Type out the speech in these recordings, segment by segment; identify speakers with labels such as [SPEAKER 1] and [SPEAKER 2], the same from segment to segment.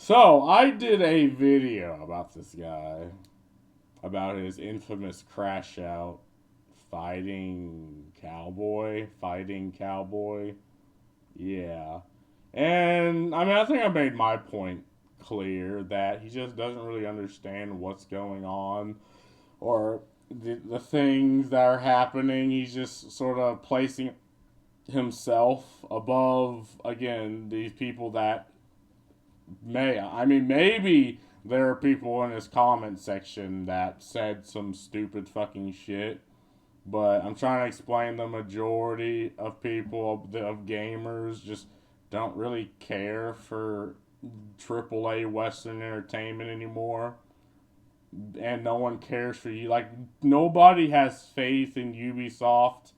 [SPEAKER 1] So, I did a video about this guy, about his infamous crash out, fighting cowboy. Yeah. And, I think I made my point clear that he just doesn't really understand what's going on or the things that are happening. He's just sort of placing himself above, again, these people that maybe there are people in his comment section that said some stupid fucking shit, but I'm trying to explain the majority of people, of gamers, just don't really care for AAA Western entertainment anymore. And no one cares for you. Like, nobody has faith in Ubisoft,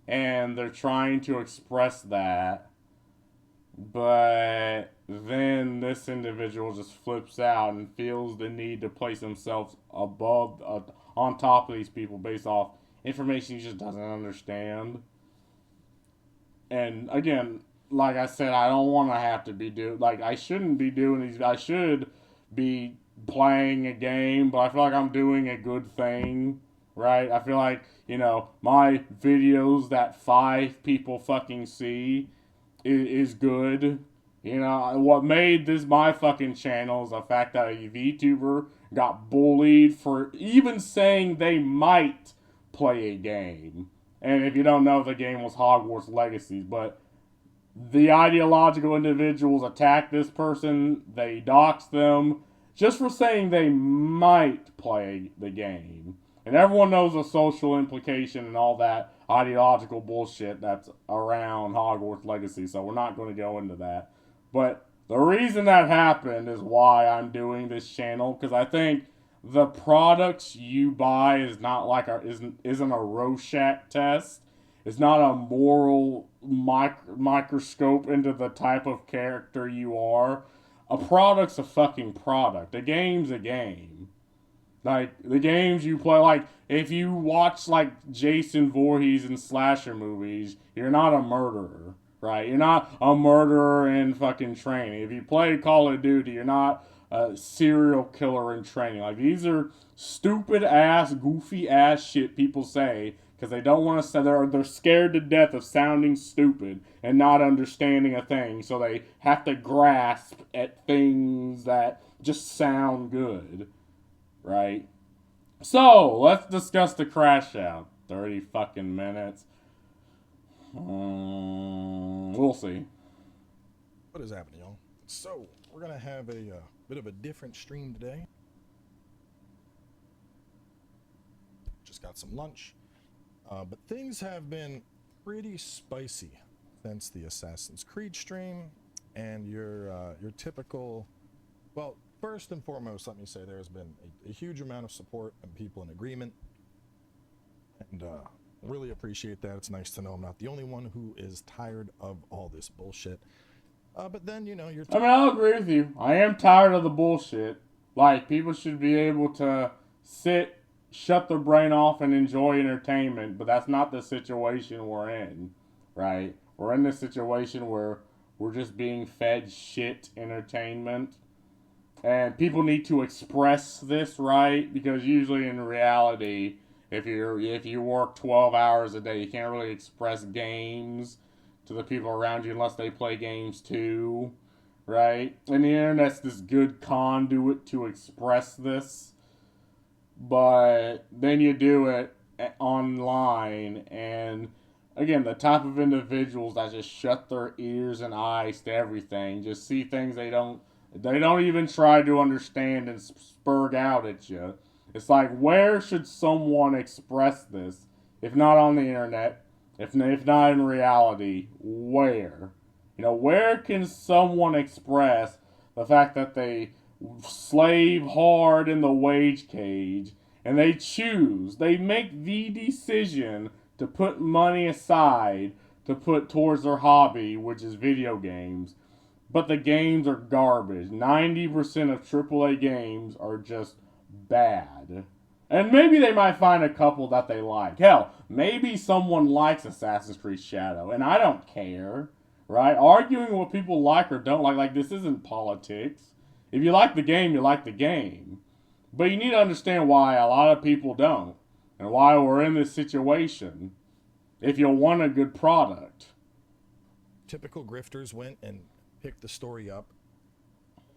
[SPEAKER 1] and they're trying to express that, but then this individual just flips out and feels the need to place himself above, on top of these people based off information he just doesn't understand. And again, like I said, I don't want to have to be doing, like, I shouldn't be doing these. I should be playing a game, but I feel like I'm doing a good thing, right? I feel like, my videos that 5 people fucking see is good. What made this my fucking channel is the fact that a VTuber got bullied for even saying they might play a game. And if you don't know, the game was Hogwarts Legacy. But the ideological individuals attacked this person, they doxed them just for saying they might play the game. And everyone knows the social implication and all that ideological bullshit that's around Hogwarts Legacy, so we're not going to go into that. But the reason that happened is why I'm doing this channel, because I think the products you buy is not like isn't a Rorschach test. It's not a moral microscope into the type of character you are. A product's a fucking product. A game's a game. Like, the games you play, like, if you watch, like, Jason Voorhees in slasher movies, you're not a murderer, right? You're not a murderer in fucking training. If you play Call of Duty, you're not a serial killer in training. Like, these are stupid ass, goofy ass shit people say because they don't want to say, they're scared to death of sounding stupid and not understanding a thing, so they have to grasp at things that just sound good, right? So, let's discuss the crash out. 30 fucking minutes. We'll see.
[SPEAKER 2] What is happening, y'all? So, we're going to have a bit of a different stream today. Just got some lunch. But things have been pretty spicy since the Assassin's Creed stream. And your typical... Well, first and foremost, let me say there has been a huge amount of support and people in agreement. And really appreciate that. It's nice to know I'm not the only one who is tired of all this bullshit. But then, you're...
[SPEAKER 1] I'll agree with you. I am tired of the bullshit. Like, people should be able to shut their brain off and enjoy entertainment, but that's not the situation we're in, right? We're in this situation where we're just being fed shit entertainment. And people need to express this, right? Because usually in reality, if you work 12 hours a day, you can't really express games to the people around you unless they play games too, right? And the internet's this good conduit to express this, but then you do it online, and again, the type of individuals that just shut their ears and eyes to everything, just see things they don't even try to understand and spurg out at you. It's like, where should someone express this? If not on the internet, if not in reality, where? Where can someone express the fact that they slave hard in the wage cage and they make the decision to put money aside to put towards their hobby, which is video games, but the games are garbage. 90% of AAA games are just bad. And maybe they might find a couple that they like. Hell, maybe someone likes Assassin's Creed Shadow, and I don't care, right? Arguing what people like or don't like this isn't politics. If you like the game, you like the game. But you need to understand why a lot of people don't, and why we're in this situation. If you want a good product.
[SPEAKER 2] Typical grifters went and picked the story up.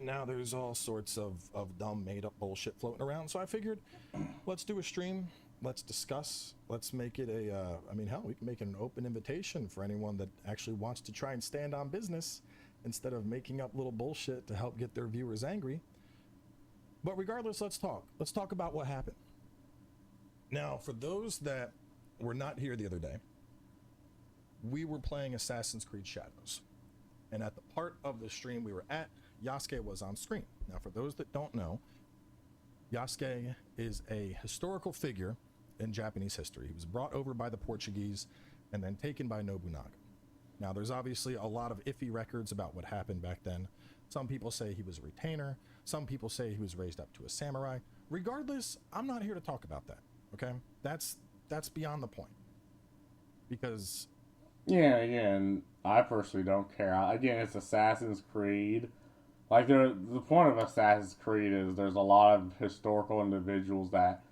[SPEAKER 2] Now there's all sorts of dumb made up bullshit floating around. So I figured, let's do a stream. Let's discuss. Let's make it a, I mean, hell, we can make it an open invitation for anyone that actually wants to try and stand on business instead of making up little bullshit to help get their viewers angry. But regardless, let's talk. Let's talk about what happened. Now, for those that were not here the other day, we were playing Assassin's Creed Shadows. And at the part of the stream we were at, Yasuke was on screen. Now, for those that don't know, Yasuke is a historical figure in Japanese history. He was brought over by the Portuguese and then taken by Nobunaga. Now, there's obviously a lot of iffy records about what happened back then. Some people say he was a retainer. Some people say he was raised up to a samurai. Regardless, I'm not here to talk about that, okay? That's beyond the point. Because...
[SPEAKER 1] Yeah, again, I personally don't care. Again, it's Assassin's Creed. Like, the point of Assassin's Creed is there's a lot of historical individuals that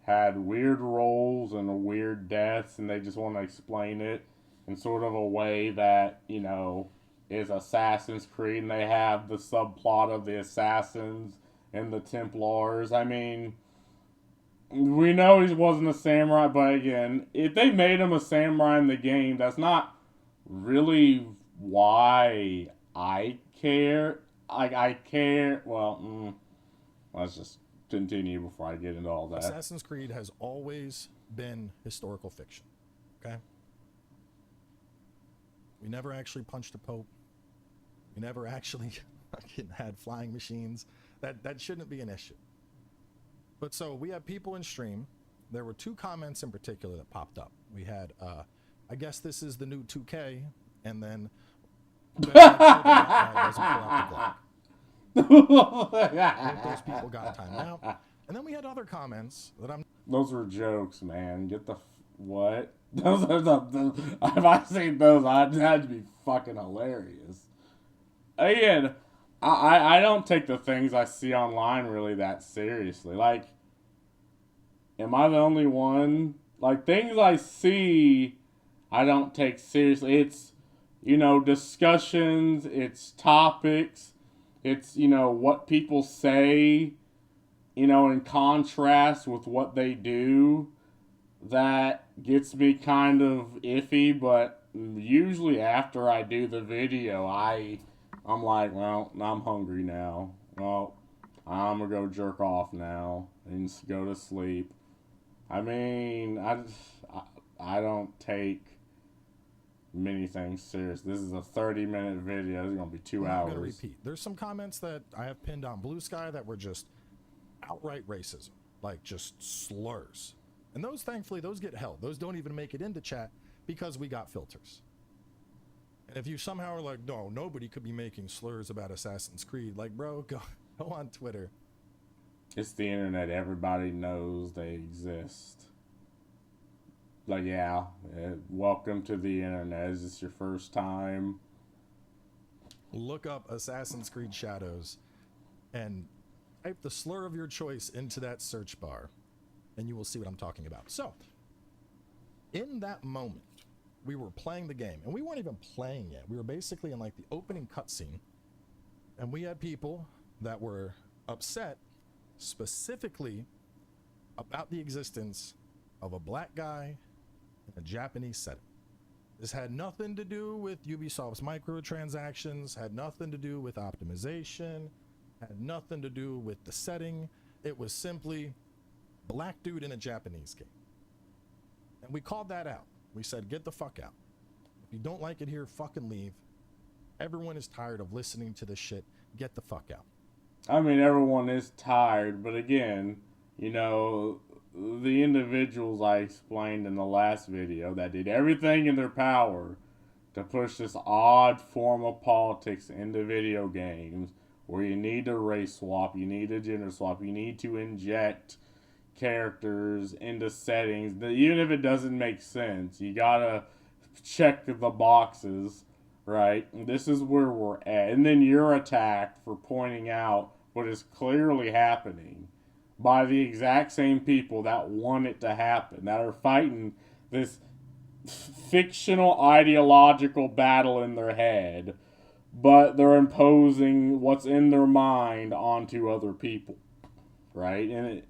[SPEAKER 1] had weird roles and weird deaths, and they just want to explain it in sort of a way that, you know, is Assassin's Creed, and they have the subplot of the Assassins and the Templars. I mean, we know he wasn't a samurai, but again, if they made him a samurai in the game, that's not really why I care. I care. Well, let's just continue before I get into all that.
[SPEAKER 2] Assassin's Creed has always been historical fiction. Okay? We never actually punched a pope. We never actually fucking had flying machines. That shouldn't be an issue. But so we had people in stream. There were two comments in particular that popped up. We had, I guess this is the new 2K, and then those people got timed out. And then we had other comments that I'm...
[SPEAKER 1] Those were jokes, man. Get the... What? Those are the... If I seen those, that'd be fucking hilarious. Again, I don't take the things I see online really that seriously. Like, am I the only one? Like, things I see, I don't take seriously. It's, you know, discussions, it's topics, it's, you know, what people say, you know, in contrast with what they do, that gets me kind of iffy. But usually after I do the video, I'm like, well, I'm hungry now. Well, I'm gonna go jerk off now and go to sleep. I mean, I don't take many things serious. This is a 30-minute video. It's gonna be 2 hours.
[SPEAKER 2] I'm gonna repeat. There's some comments that I have pinned on Blue Sky that were just outright racism, like just slurs. And those, thankfully, those get held. Those don't even make it into chat because we got filters. And if you somehow are like, no, nobody could be making slurs about Assassin's Creed, like, bro, go on Twitter.
[SPEAKER 1] It's the internet. Everybody knows they exist. Like, yeah, welcome to the internet. Is this your first time?
[SPEAKER 2] Look up Assassin's Creed Shadows and type the slur of your choice into that search bar, and you will see what I'm talking about. So, in that moment, we were playing the game, and we weren't even playing yet. We were basically in like the opening cutscene, and we had people that were upset specifically about the existence of a black guy in a Japanese setting. This had nothing to do with Ubisoft's microtransactions, had nothing to do with optimization, had nothing to do with the setting. It was simply black dude in a Japanese game. And we called that out. We said, get the fuck out. If you don't like it here, fucking leave. Everyone is tired of listening to this shit. Get the fuck out.
[SPEAKER 1] I mean, everyone is tired, but again, you know, the individuals I explained in the last video that did everything in their power to push this odd form of politics into video games where you need to race swap, you need to gender swap, you need to inject characters into settings that even if it doesn't make sense, you gotta check the boxes, right? And this is where we're at. And then you're attacked for pointing out what is clearly happening by the exact same people that want it to happen, that are fighting this fictional ideological battle in their head, but they're imposing what's in their mind onto other people, right? And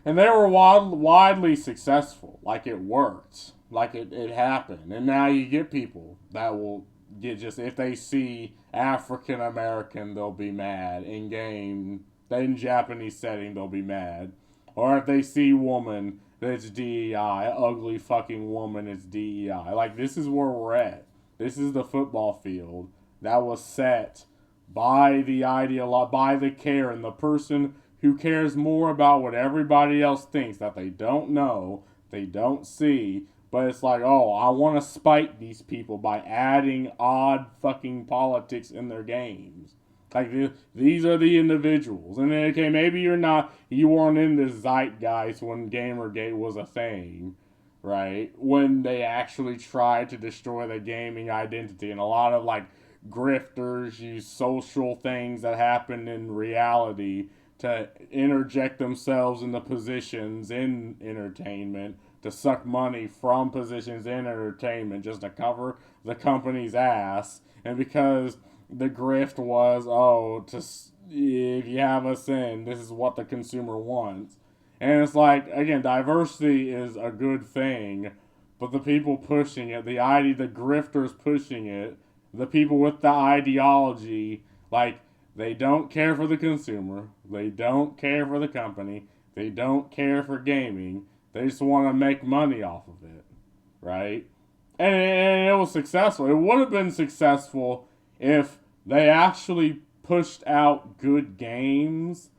[SPEAKER 1] they were widely successful. Like, it worked. Like, it happened. And now you get people that will get just, if they see African American, they'll be mad. In game, in Japanese setting, they'll be mad. Or if they see woman, that's DEI. Ugly fucking woman, it's DEI. Like, this is where we're at. This is the football field that was set by by the care, and the person who cares more about what everybody else thinks, that they don't know, they don't see, but it's like, oh, I want to spite these people by adding odd fucking politics in their games. Like, these are the individuals. And then, okay, maybe you weren't in the zeitgeist when Gamergate was a thing, right? When they actually tried to destroy the gaming identity. And a lot of, like, grifters use social things that happen in reality to interject themselves into positions in entertainment, to suck money from positions in entertainment just to cover the company's ass. And because the grift was, if you have a sin, this is what the consumer wants. And it's like, again, diversity is a good thing, but the people pushing it, the grifters pushing it, the people with the ideology, like, they don't care for the consumer, they don't care for the company, they don't care for gaming, they just want to make money off of it, right? And it was successful. It would have been successful if they actually pushed out good games.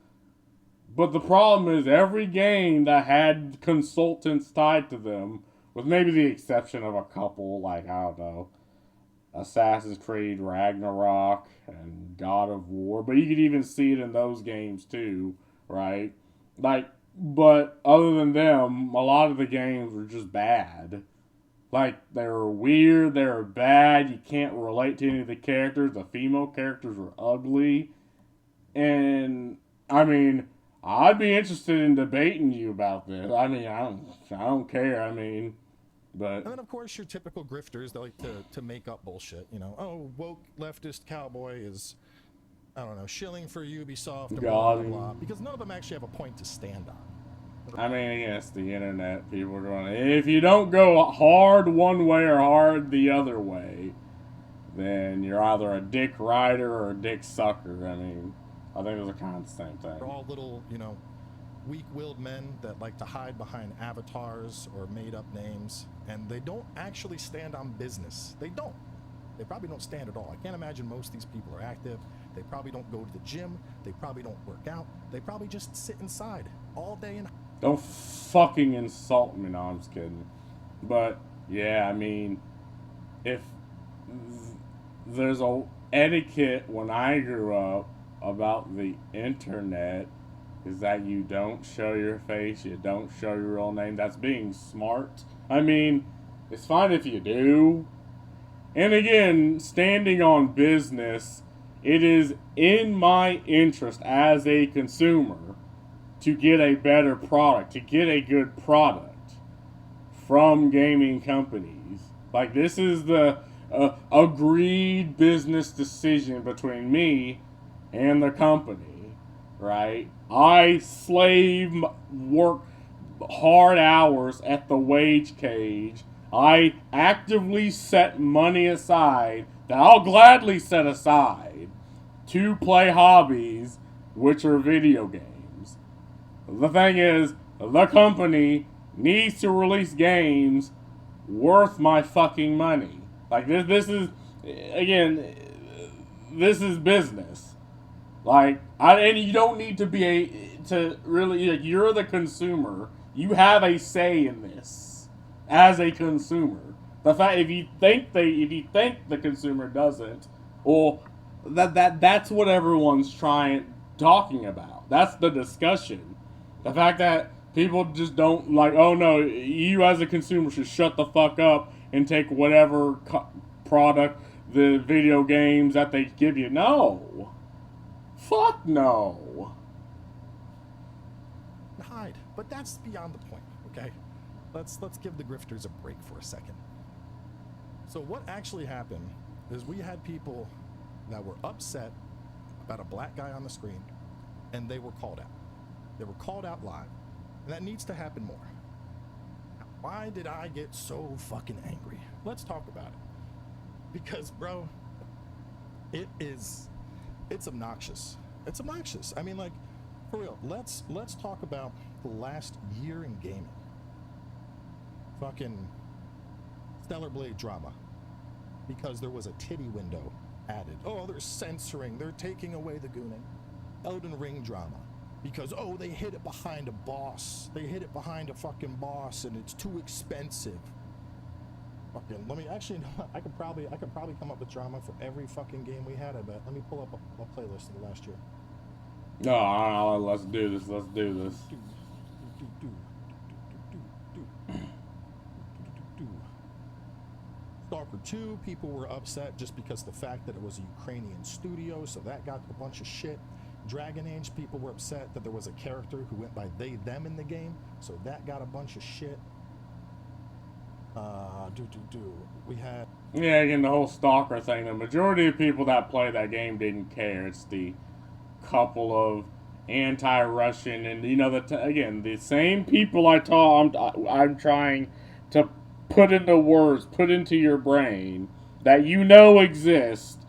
[SPEAKER 1] But the problem is, every game that had consultants tied to them, with maybe the exception of a couple, like, I don't know, Assassin's Creed, Ragnarok, and God of War. But you could even see it in those games too, right? Like, but other than them, a lot of the games were just bad. Like, they were weird, they were bad, you can't relate to any of the characters. The female characters were ugly. And, I mean, I'd be interested in debating you about this. I mean, I don't care, I mean, but...
[SPEAKER 2] And then, of course, your typical grifters, they like to make up bullshit, you know. Oh, woke leftist cowboy is, I don't know, shilling for Ubisoft and blah, blah, blah. Because none of them actually have a point to stand on.
[SPEAKER 1] I mean, yes, the internet, people are going, if you don't go hard one way or hard the other way, then you're either a dick rider or a dick sucker. I mean, I think those are kind of the same thing.
[SPEAKER 2] They're all little, you know, weak-willed men that like to hide behind avatars or made-up names, and they don't actually stand on business. They don't. They probably don't stand at all. I can't imagine most of these people are active. They probably don't go to the gym. They probably don't work out. They probably just sit inside all day and...
[SPEAKER 1] Don't fucking insult me. No, I'm just kidding. But, yeah, I mean, if there's a etiquette when I grew up about the internet, is that you don't show your face, you don't show your real name. That's being smart. I mean, it's fine if you do. And again, standing on business, it is in my interest as a consumer to get a better product, to get a good product from gaming companies. Like, this is the agreed business decision between me and the company, right? I work hard hours at the wage cage. I actively set money aside that I'll gladly set aside to play hobbies, which are video games. The thing is, the company needs to release games worth my fucking money. Like, this is, again, this is business. Like, and you don't need to be to really, like, you're the consumer. You have a say in this as a consumer. The fact, if you think the consumer doesn't, well, that's what everyone's talking about. That's the discussion. The fact that people just don't, like, oh no, you as a consumer should shut the fuck up and take whatever product, the video games that they give you. No. Fuck no.
[SPEAKER 2] Hide. But that's beyond the point, okay? Let's give the grifters a break for a second. So what actually happened is we had people that were upset about a black guy on the screen, and they were called out. They were called out live, and that needs to happen more. Now, why did I get so fucking angry? Let's talk about it. Because, bro, it's obnoxious. It's obnoxious. I mean, like, for real, let's talk about the last year in gaming. Fucking Stellar Blade drama. Because there was a titty window added. Oh, they're censoring. They're taking away the gooning. Elden Ring drama. Because, oh, they hid it behind a boss. They hid it behind a fucking boss and it's too expensive. Fucking, let me actually, I could probably come up with drama for every fucking game we had, I bet. Let me pull up a playlist of the last year.
[SPEAKER 1] No, let's do this. Let's do this.
[SPEAKER 2] Stalker 2, people were upset just because the fact that it was a Ukrainian studio, so that got a bunch of shit. Dragon Age, people were upset that there was a character who went by they, them in the game, so that got a bunch of shit. We had...
[SPEAKER 1] Yeah, again, the whole Stalker thing, the majority of people that play that game didn't care. It's the couple of anti-Russian and, you know, again, the same people I'm trying to put into words, put into your brain, that you know exist,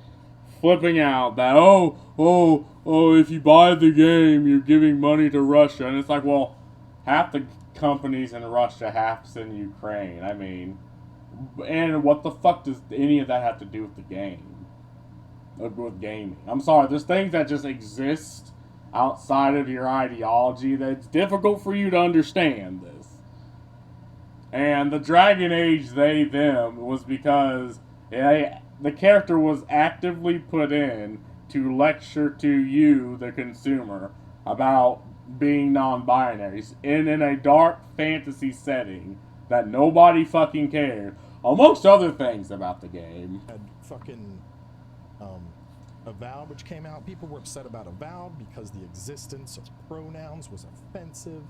[SPEAKER 1] flipping out that, oh, if you buy the game, you're giving money to Russia. And it's like, well, half the companies in Russia, half's in Ukraine. I mean, and what the fuck does any of that have to do with the game? With gaming? I'm sorry, there's things that just exist outside of your ideology that's difficult for you to understand this. And the Dragon Age they, them was because the character was actively put in to lecture to you, the consumer, about being non-binaries in a dark fantasy setting that nobody fucking cared, amongst other things about the game.
[SPEAKER 2] Had fucking Avowed, which came out. People were upset about Avowed because the existence of pronouns was offensive.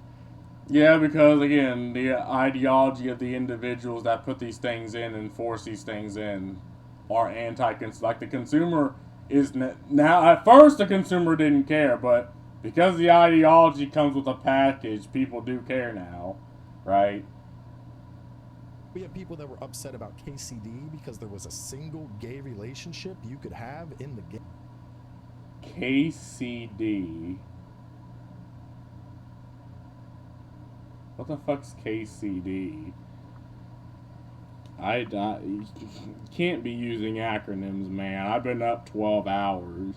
[SPEAKER 1] Yeah, because again, the ideology of the individuals that put these things in and force these things in are like the consumer is now. At first, the consumer didn't care, but because the ideology comes with a package, people do care now, right?
[SPEAKER 2] We have people that were upset about KCD because there was a single gay relationship you could have in the game.
[SPEAKER 1] KCD. What the fuck's KCD? You can't be using acronyms, man. I've been up 12 hours.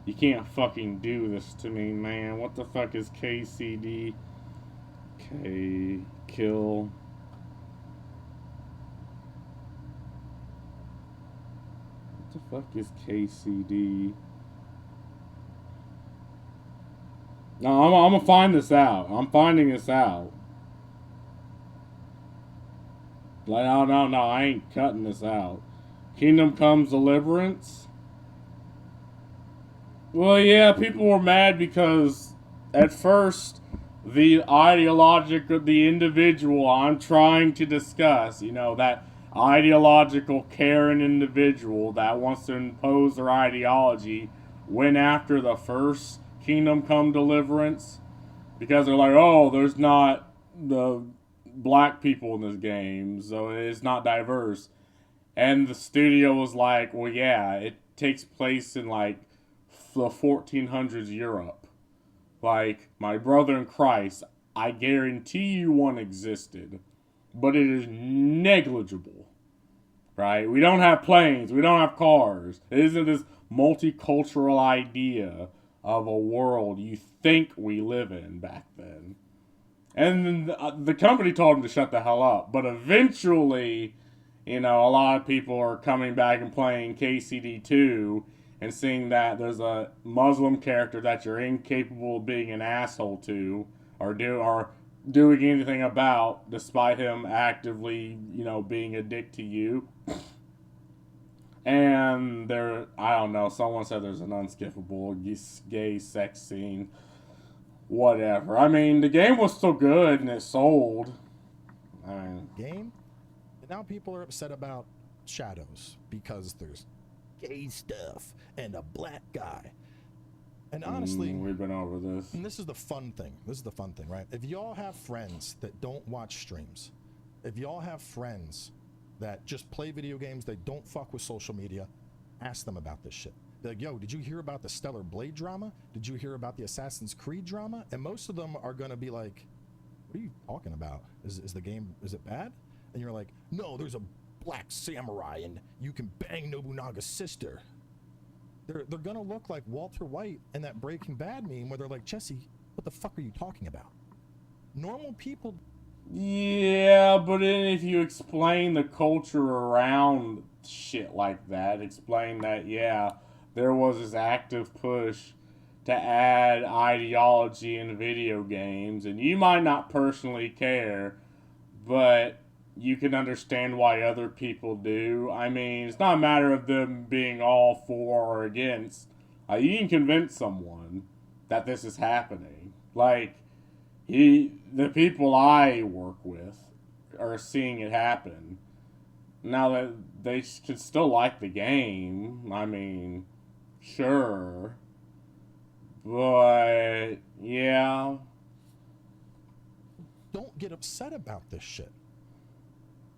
[SPEAKER 1] You can't fucking do this to me, man. What the fuck is KCD? Kill. What the fuck is KCD? No, I'm gonna find this out. I'm finding this out. Like, no, I ain't cutting this out. Kingdom Comes Deliverance? Well, yeah, people were mad because at first, the ideological, the individual I'm trying to discuss, you know, that ideological Karen individual that wants to impose their ideology went after the first Kingdom Come Deliverance because they're like, oh, there's not the black people in this game, so it's not diverse. And the studio was like, well, yeah, it takes place in like the 1400s Europe. Like, my brother in Christ, I guarantee you one existed, but it is negligible, right? We don't have planes, we don't have cars. It isn't this multicultural idea of a world you think we live in back then. And the company told him to shut the hell up. But eventually, you know, a lot of people are coming back and playing KCD2 and seeing that there's a Muslim character that you're incapable of being an asshole to or doing anything about, despite him actively, you know, being a dick to you. And I don't know, someone said there's an unskippable gay sex scene. Whatever. I mean, the game was still good and it sold. I mean,
[SPEAKER 2] Game. And now people are upset about shadows because there's gay stuff and a black guy. And honestly,
[SPEAKER 1] we've been over this.
[SPEAKER 2] and this is the fun thing. This is the fun thing, right? If y'all have friends that don't watch streams, if y'all have friends that just play video games, they don't fuck with social media, ask them about this shit. They're like, yo, did you hear about the Stellar Blade drama? Did you hear about the Assassin's Creed drama? And most of them are gonna be like, what are you talking about? Is the game, is it bad? And you're like, no, there's a black samurai and you can bang Nobunaga's sister. They're gonna look like Walter White in that Breaking Bad meme where they're like, Jesse, what the fuck are you talking about? Normal people.
[SPEAKER 1] Yeah, but then if you explain the culture around shit like that, explain that, yeah, there was this active push to add ideology in video games, and you might not personally care, but you can understand why other people do. I mean, it's not a matter of them being all for or against. You can convince someone that this is happening. Like, the people I work with are seeing it happen. Now that they can still like the game, I mean, sure, but yeah,
[SPEAKER 2] Don't get upset about this shit.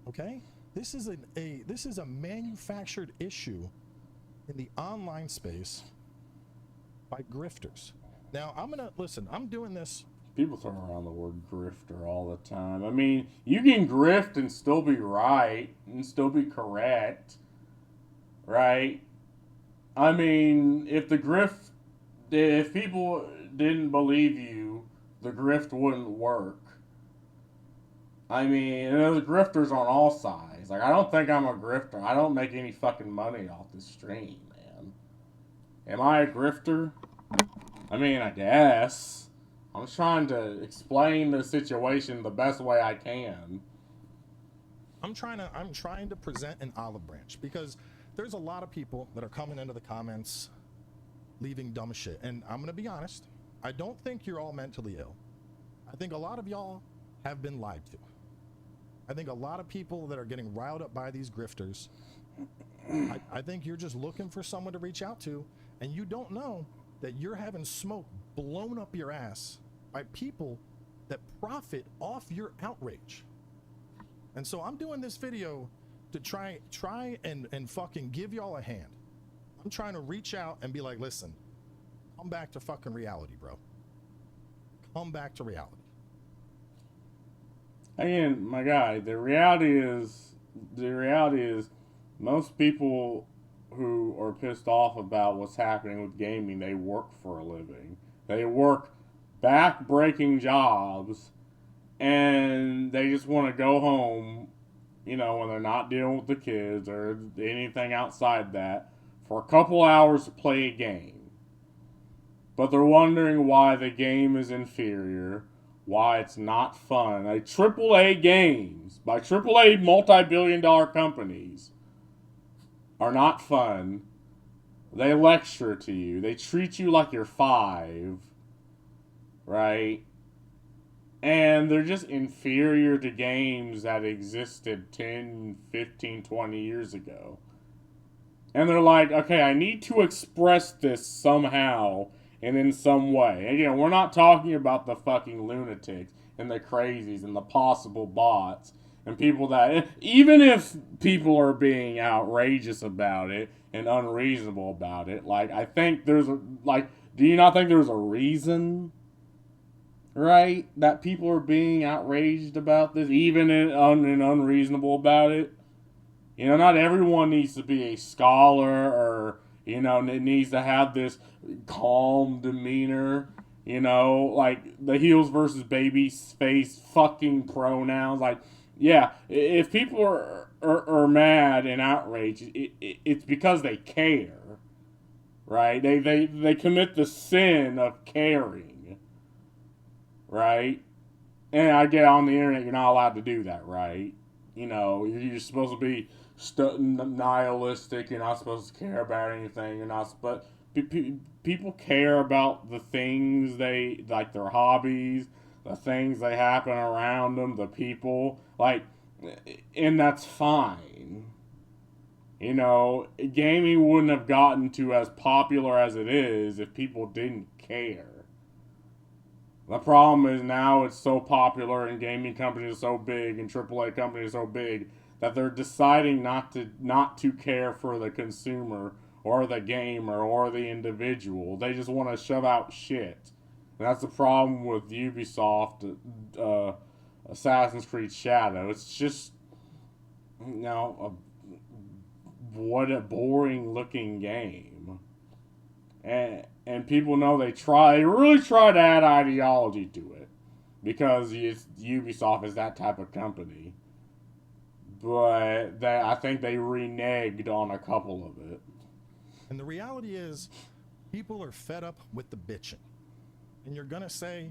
[SPEAKER 2] Okay? This is a manufactured issue in the online space by grifters. Now, I'm doing this.
[SPEAKER 1] people throw around the word grifter all the time. I mean, you can grift and still be right and still be correct, right? I mean, if people didn't believe you, the grift wouldn't work. I mean, and there's grifters on all sides. Like, I don't think I'm a grifter. I don't make any fucking money off this stream, man. Am I a grifter? I mean, I guess. I'm trying to explain the situation the best way I can.
[SPEAKER 2] I'm trying to present an olive branch because there's a lot of people that are coming into the comments leaving dumb shit. And I'm going to be honest, I don't think you're all mentally ill. I think a lot of y'all have been lied to. I think a lot of people that are getting riled up by these grifters, I think you're just looking for someone to reach out to, and you don't know that you're having smoke blown up your ass by people that profit off your outrage. And so I'm doing this video to try and fucking give y'all a hand. I'm trying to reach out and be like, listen, come back to fucking reality, bro. Come back to reality.
[SPEAKER 1] Again, my guy, the reality is most people who are pissed off about what's happening with gaming, they work for a living. They work back-breaking jobs, and they just want to go home, you know, when they're not dealing with the kids or anything outside that, for a couple hours to play a game. But they're wondering why the game is inferior, why it's not fun. Like AAA games by AAA multi-billion-dollar companies are not fun. They lecture to you. They treat you like you're 5, right? And they're just inferior to games that existed 10, 15, 20 years ago. And they're like, okay, I need to express this somehow and in some way. Again, we're not talking about the fucking lunatics and the crazies and the possible bots and people that, even if people are being outrageous about it and unreasonable about it, like, I think there's a, like, do you not think there's a reason, right, that people are being outraged about this, even and unreasonable about it? You know, not everyone needs to be a scholar or, you know, it needs to have this calm demeanor. You know, like the heels versus baby face fucking pronouns. Like, yeah, if people are mad and outraged, it's because they care, right? They commit the sin of caring, right? And I get on the internet, you're not allowed to do that, right? You know, you're supposed to be nihilistic. You're not supposed to care about anything. You're not. But people care about the things they like, their hobbies, the things that happen around them, the people. Like, and that's fine. You know, gaming wouldn't have gotten to as popular as it is if people didn't care. The problem is now it's so popular and gaming companies are so big and AAA companies are so big that they're deciding not to care for the consumer or the gamer or the individual. They just want to shove out shit. And that's the problem with Ubisoft, Assassin's Creed Shadow. It's just, what a boring looking game. And people know they really try to add ideology to it because Ubisoft is that type of company. But I think they reneged on a couple of it.
[SPEAKER 2] And the reality is, people are fed up with the bitching. And you're gonna say,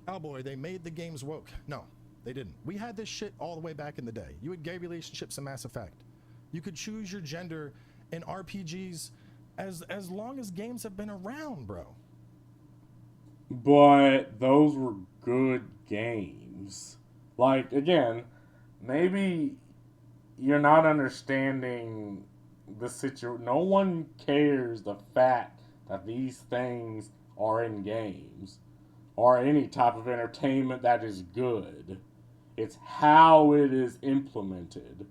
[SPEAKER 2] Cowboy, they made the games woke. No, they didn't. We had this shit all the way back in the day. You had gay relationships in Mass Effect. You could choose your gender in RPGs as long as games have been around, bro.
[SPEAKER 1] But those were good games. Like, again, maybe you're not understanding the situation. No one cares the fact that these things are in games or any type of entertainment that is good. It's how it is implemented,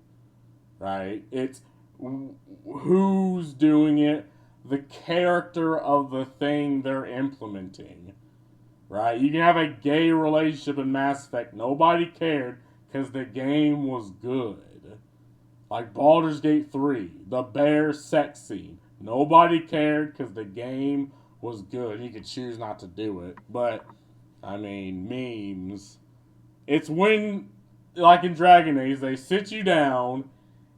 [SPEAKER 1] right? It's who's doing it, the character of the thing they're implementing, right? You can have a gay relationship in Mass Effect. Nobody cared because the game was good. Like Baldur's Gate 3, the bear sex scene. Nobody cared because the game was good. You could choose not to do it. But, I mean, memes. It's when, like in Dragon Age, they sit you down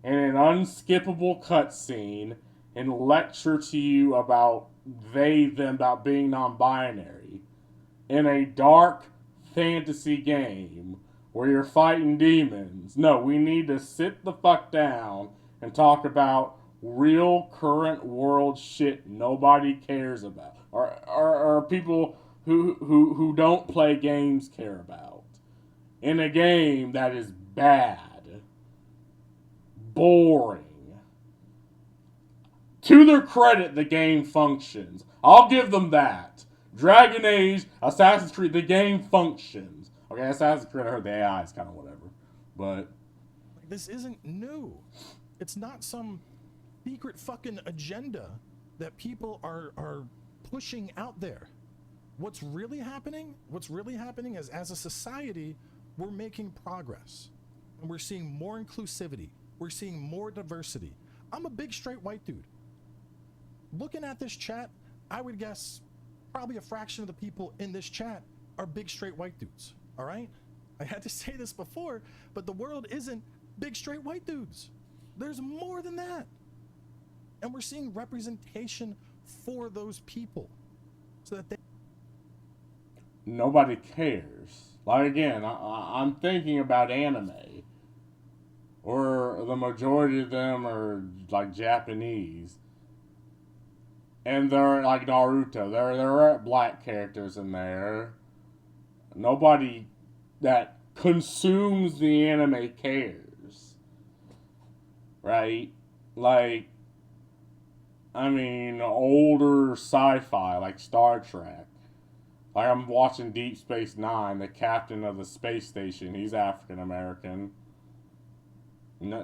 [SPEAKER 1] in an unskippable cutscene and lecture to you about them, about being non-binary. In a dark fantasy game where you're fighting demons. No, we need to sit the fuck down and talk about real current world shit nobody cares about. Or people who don't play games care about. In a game that is bad. Boring. To their credit, the game functions. I'll give them that. Dragon Age, Assassin's Creed, the game functions. Okay, Assassin's Creed, I heard the AI is kind of whatever. But
[SPEAKER 2] this isn't new. It's not some secret fucking agenda that people are pushing out there. What's really happening is, as a society, we're making progress. And we're seeing more inclusivity. We're seeing more diversity. I'm a big straight white dude. Looking at this chat, I would guess probably a fraction of the people in this chat are big straight white dudes. All right? I had to say this before, but the world isn't big straight white dudes. There's more than that. And we're seeing representation for those people so that they...
[SPEAKER 1] Nobody cares. Like, again, I'm thinking about anime. Or the majority of them are, like, Japanese. And they're like Naruto. There are black characters in there. Nobody that consumes the anime cares. Right? Like, I mean, older sci-fi, like Star Trek. Like, I'm watching Deep Space Nine, the captain of the space station. He's African American. No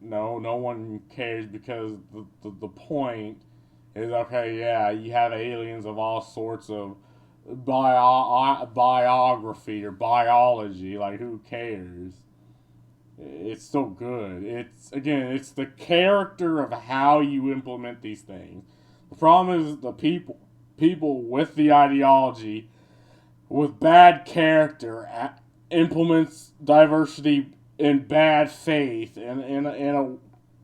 [SPEAKER 1] one cares because the point is, okay, yeah, you have aliens of all sorts of biography or biology. Like, who cares? It's still good. It's the character of how you implement these things. The problem is the people with the ideology, with bad character, implements diversity in bad faith and in a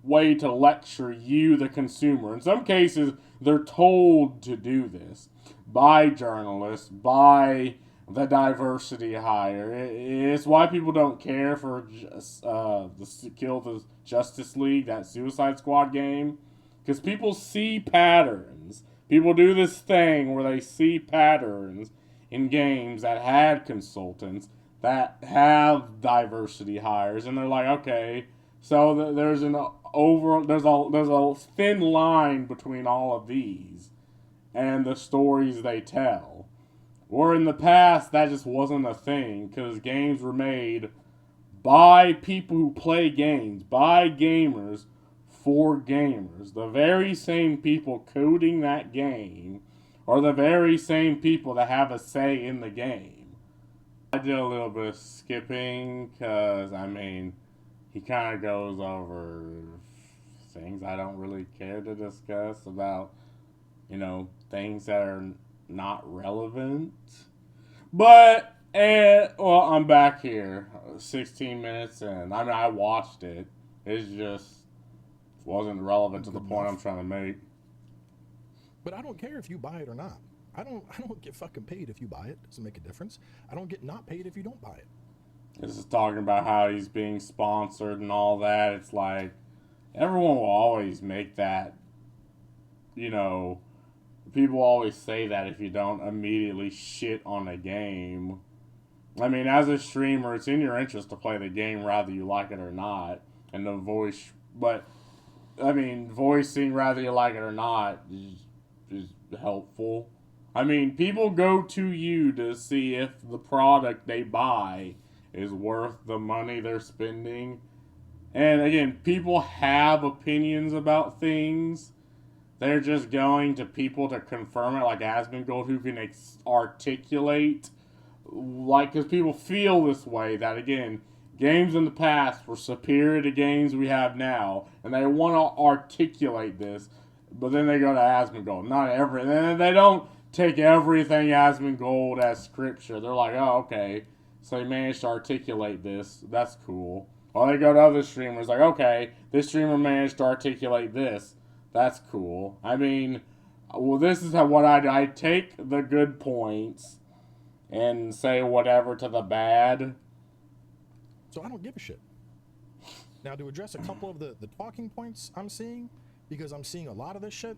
[SPEAKER 1] way to lecture you, the consumer. In some cases, they're told to do this by journalists, by the diversity higher. It's why people don't care for Kill the Justice League, that Suicide Squad game, because people see patterns. People do this thing where they see patterns in games that had consultants that have diversity hires, and they're like, okay, so there's a thin line between all of these and the stories they tell. Or in the past, that just wasn't a thing because games were made by people who play games, by gamers, for gamers. The very same people coding that game are the very same people that have a say in the game. I did a little bit of skipping because, I mean, he kind of goes over things I don't really care to discuss about, things that are not relevant. But, well, I'm back here 16 minutes in. I mean, I watched it. It just wasn't relevant to the point I'm trying to make.
[SPEAKER 2] But I don't care if you buy it or not. I don't get fucking paid if you buy it. Doesn't make a difference. I don't get not paid if you don't buy it.
[SPEAKER 1] This is talking about how he's being sponsored and all that. It's like, everyone will always make that, people always say that if you don't immediately shit on a game. I mean, as a streamer, it's in your interest to play the game whether you like it or not. And the voice, but, I mean, voicing whether you like it or not is helpful. I mean, people go to you to see if the product they buy is worth the money they're spending. And again, people have opinions about things. They're just going to people to confirm it, like Asmongold, who can articulate, because people feel this way, that again, games in the past were superior to games we have now, and they want to articulate this, but then they go to Asmongold. And they don't take everything Asmongold as scripture. They're like, oh, okay, so he managed to articulate this. That's cool. Or they go to other streamers, like, okay, this streamer managed to articulate this. That's cool. I mean, well, this is what I do. I take the good points and say whatever to the bad.
[SPEAKER 2] So I don't give a shit. Now, to address a couple of the talking points I'm seeing, because I'm seeing a lot of this shit,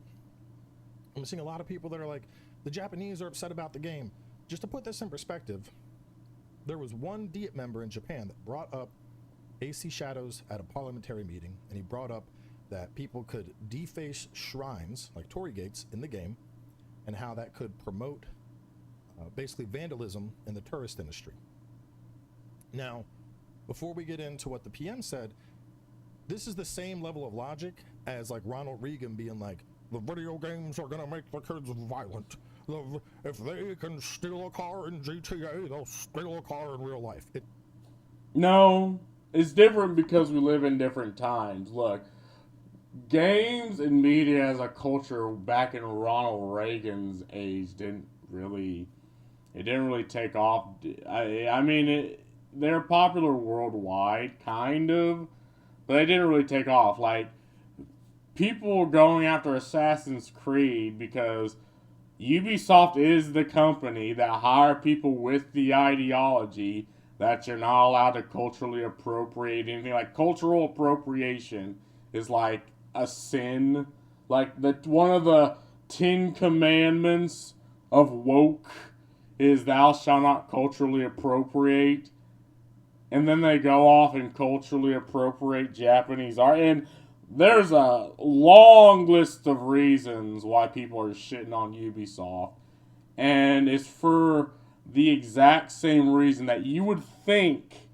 [SPEAKER 2] I'm seeing a lot of people that are like, the Japanese are upset about the game. Just to put this in perspective, there was one Diet member in Japan that brought up AC Shadows at a parliamentary meeting, and he brought up that people could deface shrines, like Torii gates, in the game, and how that could promote basically vandalism in the tourist industry. Now, before we get into what the PM said, this is the same level of logic as like Ronald Reagan being like, the video games are gonna make the kids violent. If they can steal a car in GTA, they'll steal a car in real life.
[SPEAKER 1] No, it's different because we live in different times. Look, games and media as a culture back in Ronald Reagan's age didn't really take off. I mean, they're popular worldwide, kind of, but they didn't really take off. Like, people were going after Assassin's Creed because Ubisoft is the company that hire people with the ideology that you're not allowed to culturally appropriate anything. Like, cultural appropriation is like a sin. Like, one of the 10 commandments of woke is thou shalt not culturally appropriate. And then they go off and culturally appropriate Japanese art. And there's a long list of reasons why people are shitting on Ubisoft. And it's for the exact same reason that you would think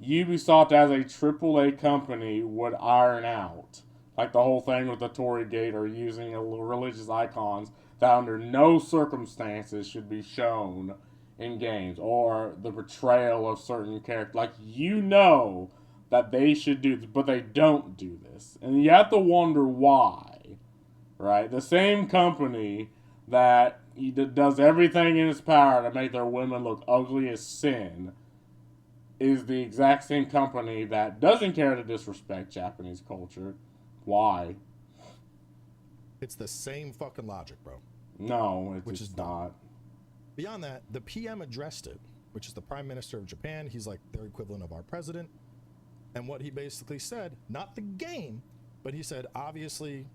[SPEAKER 1] Ubisoft as a AAA company would iron out. Like the whole thing with the Torii Gate or using religious icons that under no circumstances should be shown in games, or the portrayal of certain characters. Like, that they should do this, but they don't do this. And you have to wonder why, right? The same company that does everything in its power to make their women look ugly as sin is the exact same company that doesn't care to disrespect Japanese culture. Why?
[SPEAKER 2] It's the same fucking logic, bro.
[SPEAKER 1] No,
[SPEAKER 2] which is
[SPEAKER 1] not.
[SPEAKER 2] beyond that, the PM addressed it, which is the Prime Minister of Japan. He's like their equivalent of our president. And what he basically said, not the game, but he said, obviously,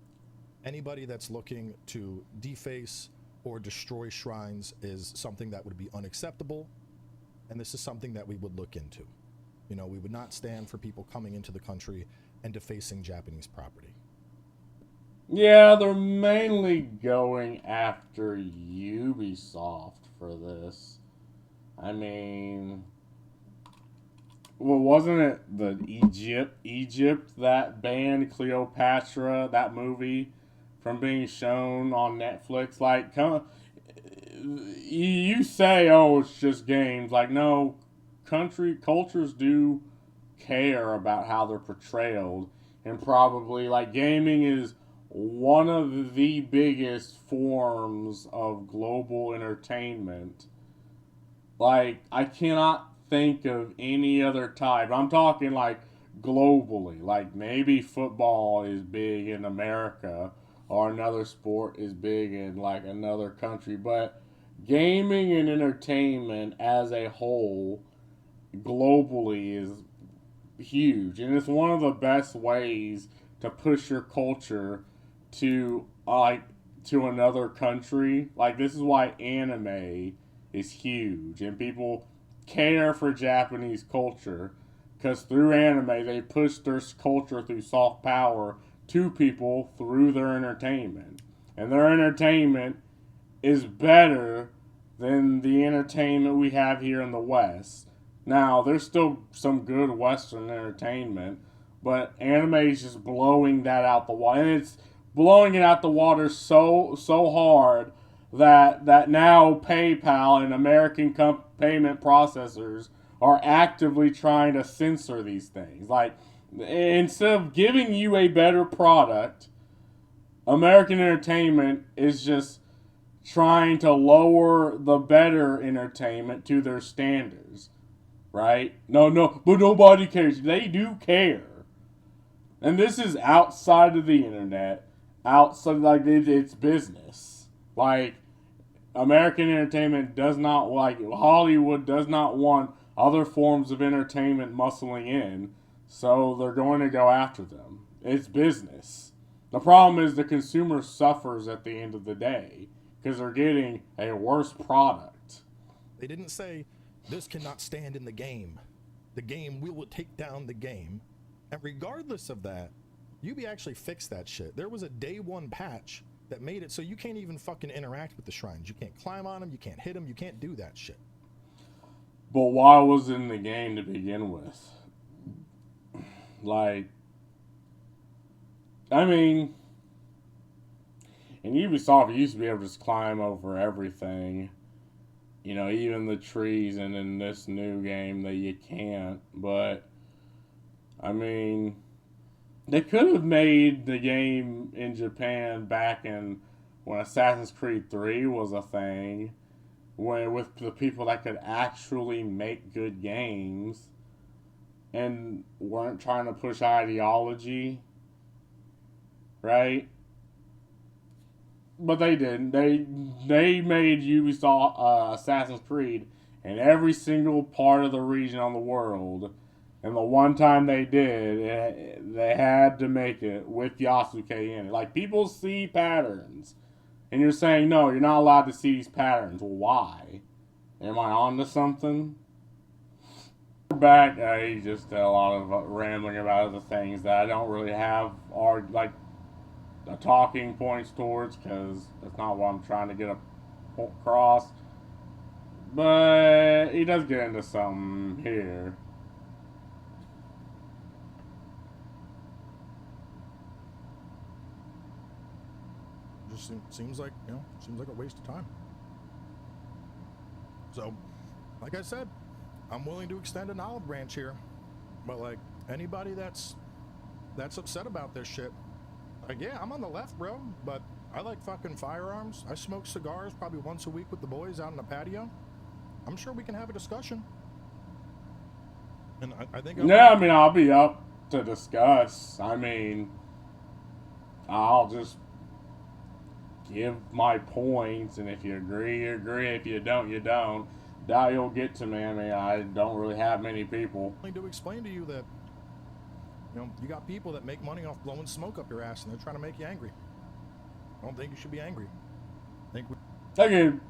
[SPEAKER 2] anybody that's looking to deface or destroy shrines is something that would be unacceptable. And this is something that we would look into. You know, we would not stand for people coming into the country and defacing Japanese property.
[SPEAKER 1] Yeah, they're mainly going after Ubisoft for this. I mean, well, wasn't it the Egypt that banned Cleopatra, that movie, from being shown on Netflix? Like, you say, oh, it's just games. Like, no, cultures do care about how they're portrayed, and probably, like, gaming is one of the biggest forms of global entertainment. Like, I cannot think of any other type. I'm talking like globally. Like, maybe football is big in America, or another sport is big in like another country, but gaming and entertainment as a whole globally is huge, and it's one of the best ways to push your culture to to another country. Like, this is why anime is huge, and people care for Japanese culture, because through anime they push their culture through soft power to people through their entertainment, and their entertainment is better than the entertainment we have here in the West. Now, there's still some good Western entertainment, but anime is just blowing that out the water. And it's blowing it out the water so hard that now PayPal and American payment processors are actively trying to censor these things. Like, instead of giving you a better product, American entertainment is just trying to lower the better entertainment to their standards. Right? No, but nobody cares. They do care. And this is outside of the internet. Outside, like, it's business. Like, American entertainment does not, like, Hollywood does not want other forms of entertainment muscling in, so they're going to go after them. It's business. The problem is the consumer suffers at the end of the day, because they're getting a worse product.
[SPEAKER 2] They didn't say, this cannot stand in the game. The game, we will take down the game. And regardless of that, Ubi actually fixed that shit. There was a day one patch that made it so you can't even fucking interact with the shrines. You can't climb on them, you can't hit them, you can't do that shit.
[SPEAKER 1] But why was it in the game to begin with? Like, I mean, in Ubisoft, you used to be able to just climb over everything. You know, even the trees, and in this new game that you can't. But, I mean, they could have made the game in Japan back in when Assassin's Creed 3 was a thing, with the people that could actually make good games and weren't trying to push ideology, right? But they didn't. They made Ubisoft Assassin's Creed in every single part of the region on the world, and the one time they did, they had to make it with Yasuke in it. Like, people see patterns, and you're saying, no, you're not allowed to see these patterns. Well, why? Am I on to something? Back, I just did a lot of rambling about other things that I don't really have, or like, talking points towards, because that's not what I'm trying to get across. But he does get into something here.
[SPEAKER 2] Just seems like, seems like a waste of time. So, like I said, I'm willing to extend an olive branch here, but like, anybody that's upset about this shit, like, yeah, I'm on the left, bro, but I like fucking firearms. I smoke cigars probably once a week with the boys out on the patio. I'm sure we can have a discussion. And I think
[SPEAKER 1] I mean, I'll be up to discuss. I mean, I'll just give my points, and if you agree, you agree. If you don't, you don't. Doubt you'll get to me. I mean, I don't really have many people.
[SPEAKER 2] To explain to you that, you got people that make money off blowing smoke up your ass, and they're trying to make you angry. I don't think you should be angry.
[SPEAKER 1] Again,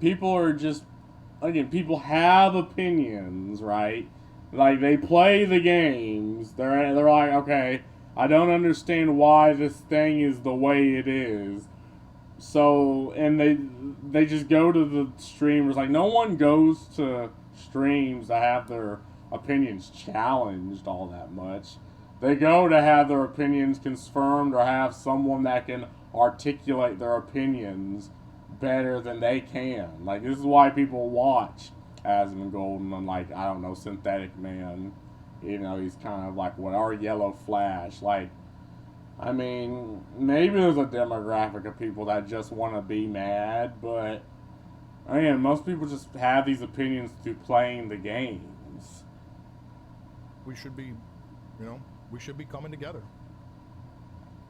[SPEAKER 1] people have opinions, right? Like, they play the games. They're like, okay, I don't understand why this thing is the way it is. So, and they just go to the streamers. Like, no one goes to streams to have their opinions challenged all that much. They go to have their opinions confirmed or have someone that can articulate their opinions better than they can. Like, this is why people watch Asmongold and, like, I don't know, Synthetic Man. He's kind of like what our Yellow Flash. Like, I mean, maybe there's a demographic of people that just want to be mad, but again, most people just have these opinions through playing the games.
[SPEAKER 2] We should be, we should be coming together.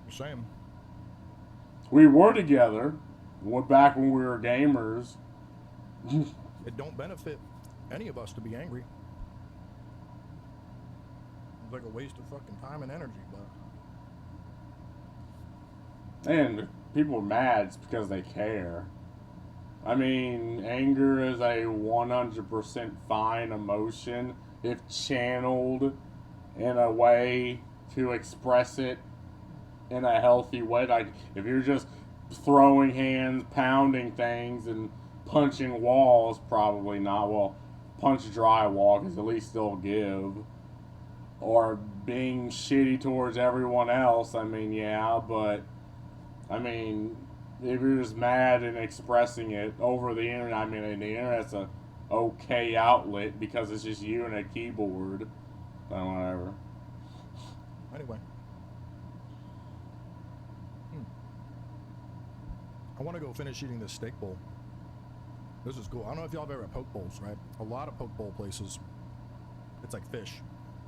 [SPEAKER 2] You're saying.
[SPEAKER 1] We were together. Back when we were gamers.
[SPEAKER 2] It don't benefit any of us to be angry. It's like a waste of fucking time and energy, but.
[SPEAKER 1] And people are mad it's because they care. I mean, anger is a 100% fine emotion if channeled in a way to express it in a healthy way. Like, if you're just throwing hands, pounding things, and punching walls, probably not. Well, punch drywall, because at least they'll give. Or being shitty towards everyone else, I mean, yeah, but I mean, if you're just mad and expressing it over the internet, I mean, the internet's a okay outlet because it's just you and a keyboard. So whatever.
[SPEAKER 2] Anyway. I want to go finish eating this steak bowl. This is cool. I don't know if y'all have ever had poke bowls, right? A lot of poke bowl places, it's like fish.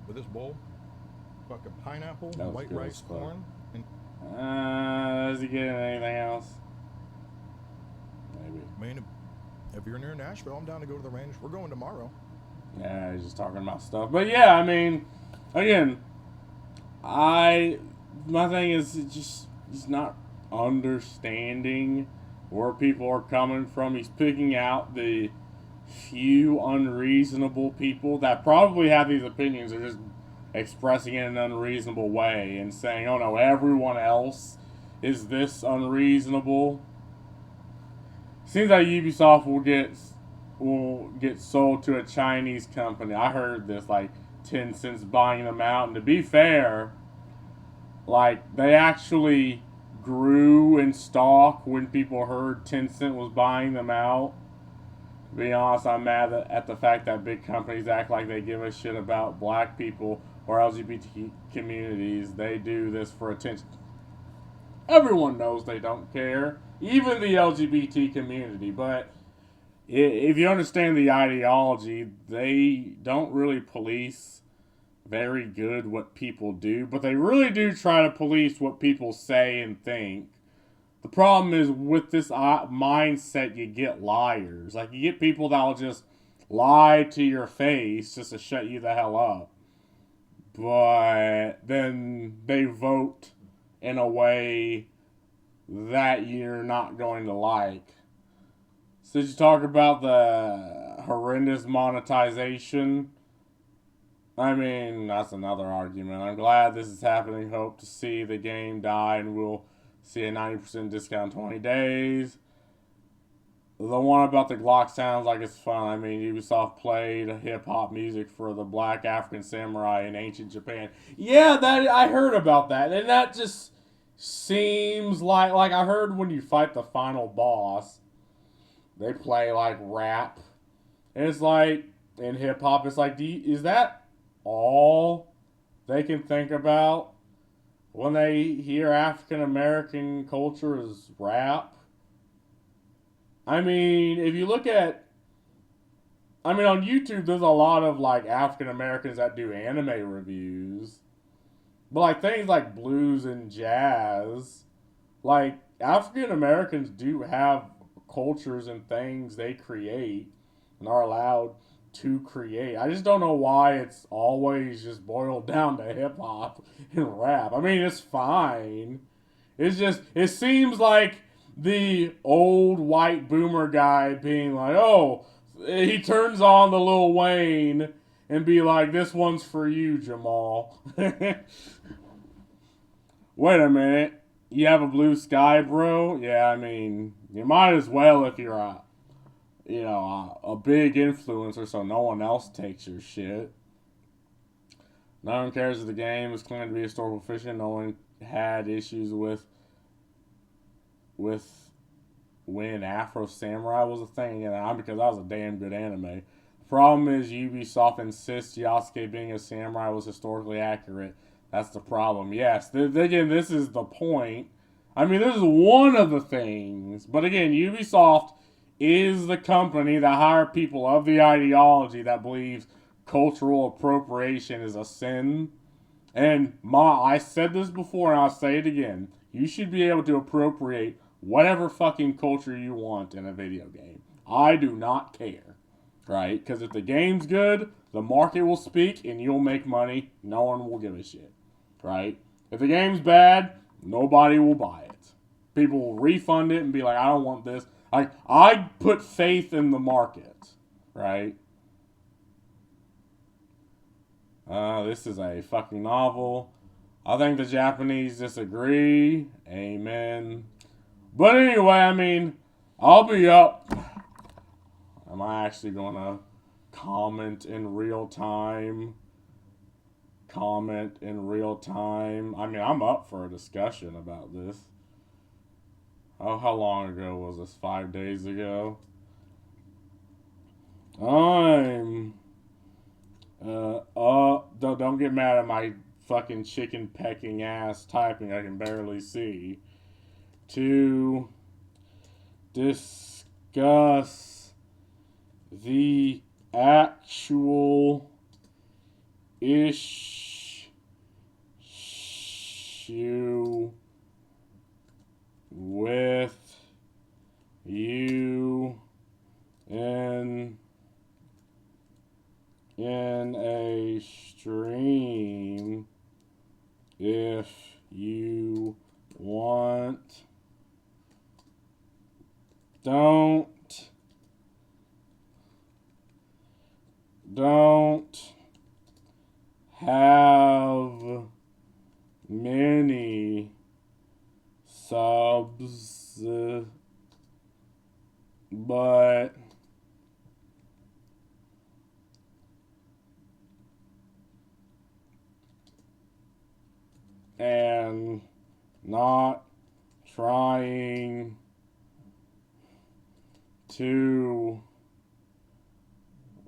[SPEAKER 2] But this bowl, fucking pineapple, white rice, corn, and
[SPEAKER 1] does he get anything else? Maybe.
[SPEAKER 2] I mean, if you're near Nashville, I'm down to go to the range. We're going tomorrow.
[SPEAKER 1] Yeah, he's just talking about stuff. But yeah, I mean, again, my thing is he's not understanding where people are coming from. He's picking out the few unreasonable people that probably have these opinions are just expressing it in an unreasonable way and saying, oh no, everyone else is this unreasonable. Seems like Ubisoft will get sold to a Chinese company. I heard this, like Tencent's buying them out, and to be fair, like they actually grew in stock when people heard Tencent was buying them out. To be honest, I'm mad at the fact that big companies act like they give a shit about black people or LGBT communities. They do this for attention. Everyone knows they don't care, even the LGBT community. But if you understand the ideology, they don't really police very good what people do, but they really do try to police what people say and think. The problem is with this mindset, you get liars. Like, you get people that will just lie to your face just to shut you the hell up. But then they vote in a way that you're not going to like. So did you talk about the horrendous monetization? I mean, that's another argument. I'm glad this is happening. Hope to see the game die and we'll see a 90% discount in 20 days. The one about the Glock sounds like it's fun. I mean, Ubisoft played hip-hop music for the black African samurai in ancient Japan. Yeah, that I heard about that. And that just seems like I heard when you fight the final boss, they play like rap. And it's like, in hip-hop, it's like, is that all they can think about when they hear African American culture is rap? I mean, if you look at, on YouTube, there's a lot of like African Americans that do anime reviews, but like things like blues and jazz like African Americans do have cultures and things they create and are allowed to create. I just don't know why it's always just boiled down to hip hop and rap. I mean, it's fine. It's just, it seems like the old white boomer guy being like, oh, he turns on the Lil Wayne and be like, this one's for you, Jamal. Wait a minute. You have a blue sky, bro? Yeah, I mean, you might as well if you're a big influencer so no one else takes your shit. No one cares if the game is claimed to be historical fiction. No one had issues with when Afro Samurai was a thing, and because that was a damn good anime. The problem is Ubisoft insists Yasuke being a samurai was historically accurate. That's the problem. Yes, again, this is the point. I mean, this is one of the things. But again, Ubisoft is the company that hired people of the ideology that believes cultural appropriation is a sin. And I said this before and I'll say it again. You should be able to appropriate whatever fucking culture you want in a video game. I do not care. Right? Because if the game's good, the market will speak and you'll make money. No one will give a shit. Right? If the game's bad, nobody will buy it. People will refund it and be like, I don't want this. I put faith in the market. Right? This is a fucking novel. I think the Japanese disagree. Amen. But anyway, I mean, I'll be up. Am I actually going to comment in real time? Comment in real time. I mean, I'm up for a discussion about this. Oh, how long ago was this? 5 days ago? Don't get mad at my fucking chicken pecking ass typing. I can barely see. To discuss the actual issue with you in a stream if you want. Don't have many subs, but and not trying to,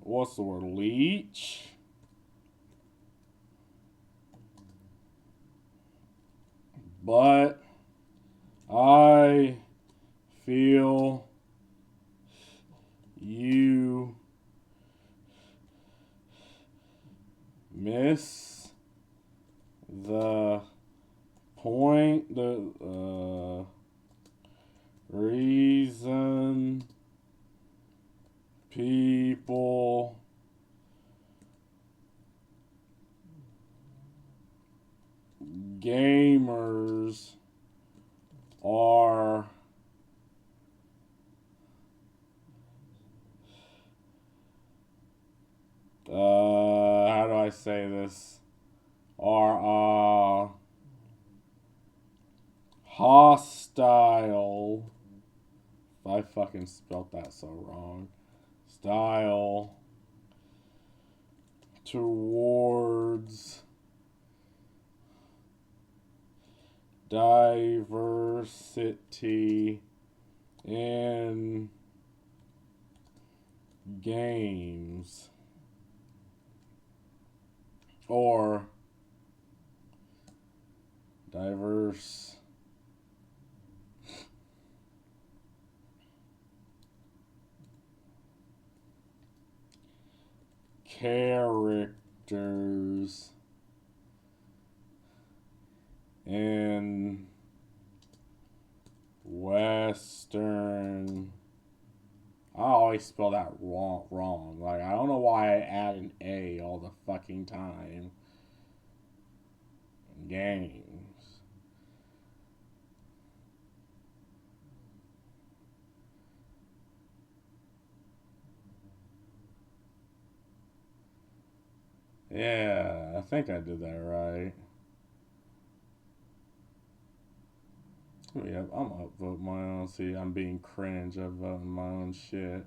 [SPEAKER 1] what's the word, leech? But I feel you miss the point, the reason people gamers are how do I say this? Are hostile. I fucking spelt that so wrong. Style towards diversity in games, or diverse characters in Western. I always spell that wrong. Like, I don't know why I add an A all the fucking time. Games. Yeah, I think I did that right. Yep, I'm upvote my own. See, I'm being cringe. I'm voting my own shit.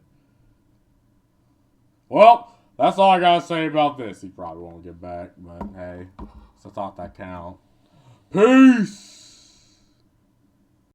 [SPEAKER 1] Well, that's all I gotta say about this. He probably won't get back, but hey, it's a thought that count. Peace!